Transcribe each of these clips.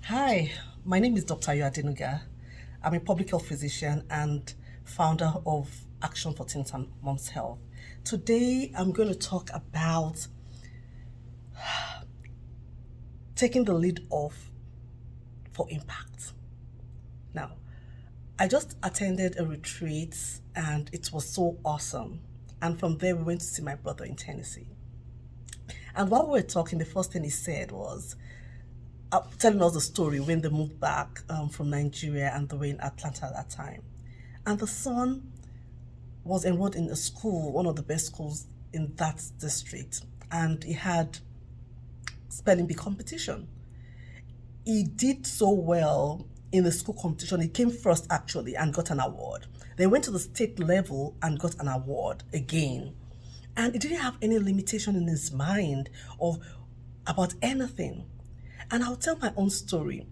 Hi, my name is Dr. Adenuga. I'm a public health physician and founder of Action for Teens and Mom's Health. Today, I'm going to talk about taking the lead off for impact. Now, I just attended a retreat and it was so awesome. And from there, we went to see my brother in Tennessee. And while we were talking, the first thing he said was, telling us the story when they moved back from Nigeria and they were in Atlanta at that time. And the son was enrolled in a school, one of the best schools in that district, and he had spelling bee competition. He did so well in the school competition. He came first actually and got an award. They went to the state level and got an award again. And he didn't have any limitation in his mind of about anything. And I'll tell my own story.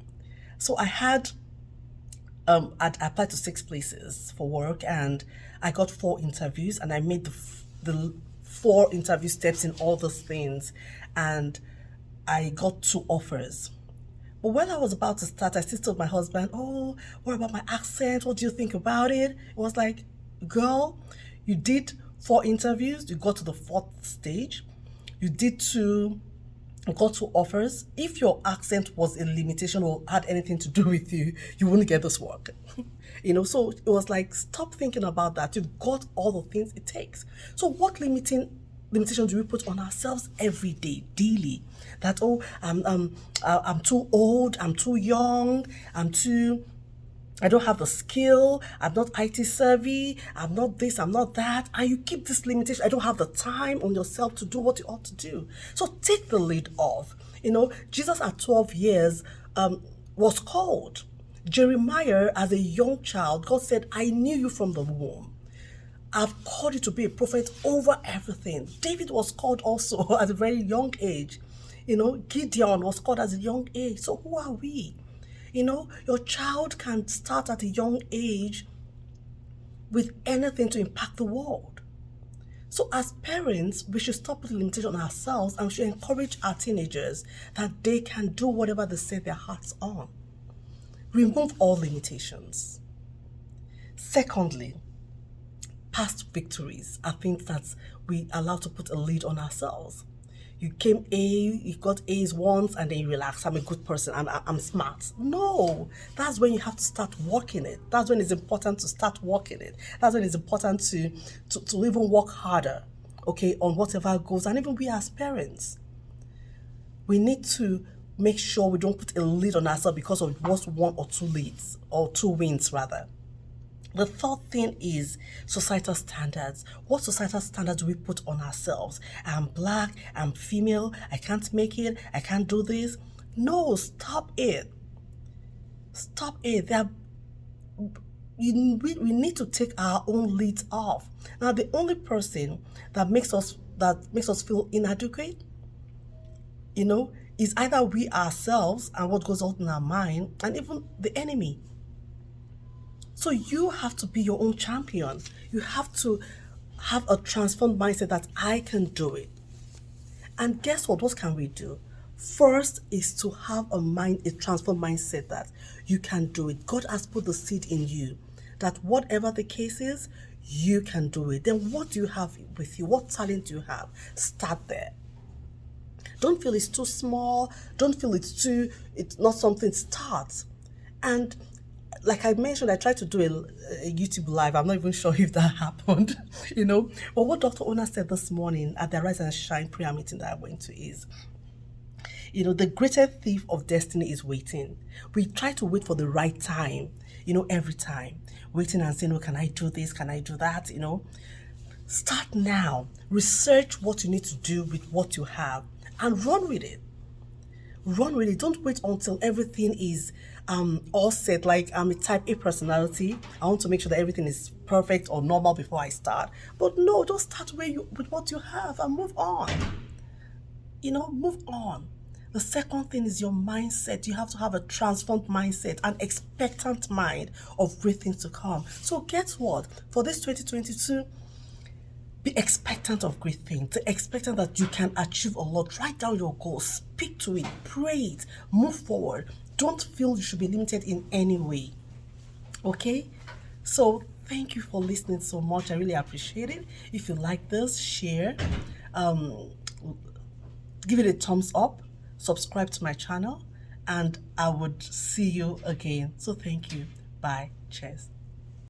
So I'd applied to 6 places for work, and I got 4 interviews, and I made the 4 interview steps in all those things, and I got 2 offers. But when I was about to start, I still told my husband, "Oh, what about my accent? What do you think about it?" It was like, "Girl, you did 4 interviews, you got to the fourth stage, you did two got 2 offers. If your accent was a limitation or had anything to do with you, you wouldn't get this work." So it was like, stop thinking about that. You've got all the things it takes. So what limitation do we put on ourselves every day, daily? That, oh, I'm too old, I'm too young, I don't have the skill, I'm not IT savvy, I'm not this, I'm not that, and you keep this limitation. I don't have the time on yourself to do what you ought to do. So take the lead off. Jesus at 12 years was called. Jeremiah, as a young child, God said, "I knew you from the womb. I've called you to be a prophet over everything." David was called also at a very young age. Gideon was called at a young age. So who are we? Your child can start at a young age with anything to impact the world. So as parents, we should stop putting limitation on ourselves, and we should encourage our teenagers that they can do whatever they set their hearts on. Remove all limitations. Secondly, past victories are things that we allow to put a lid on ourselves. You got A's once, and then you relax. I'm a good person. I'm smart. No, that's when you have to start working it. That's when it's important to start working it. That's when it's important to even work harder, okay, on whatever goes. And even we as parents, we need to make sure we don't put a lid on ourselves because of just 1 or 2 leads, or 2 wins rather. The third thing is societal standards. What societal standards do we put on ourselves? I'm black, I'm female, I can't make it, I can't do this. No, stop it. Stop it. We need to take our own leads off. Now, the only person that makes us feel inadequate, is either we ourselves and what goes on in our mind, and even the enemy. So you have to be your own champion. You have to have a transformed mindset that I can do it. And guess what? What can we do? First is to have a transformed mindset that you can do it. God has put the seed in you that whatever the case is, you can do it. Then what do you have with you? What talent do you have? Start there. Don't feel it's too small. Don't feel it's not something. Start. And like I mentioned, I tried to do a YouTube live. I'm not even sure if that happened, But what Dr. Ona said this morning at the Rise and Shine prayer meeting that I went to is, the greatest thief of destiny is waiting. We try to wait for the right time, every time. Waiting and saying, "Oh, can I do this? Can I do that?" Start now. Research what you need to do with what you have and run with it. Run with it. Don't wait until everything is all set. Like, I'm a type A personality. I want to make sure that everything is perfect or normal before I start. But no, just start with what you have and move on. Move on. The second thing is your mindset. You have to have a transformed mindset, an expectant mind of great things to come. So guess what? For this 2022, Be expectant of great things. Be expectant that you can achieve a lot. Write down your goals. Speak to it. Pray it. Move forward. Don't feel you should be limited in any way. Okay? So thank you for listening so much. I really appreciate it. If you like this, share. Um, give it a thumbs up. Subscribe to my channel. And I would see you again. So thank you. Bye. Cheers.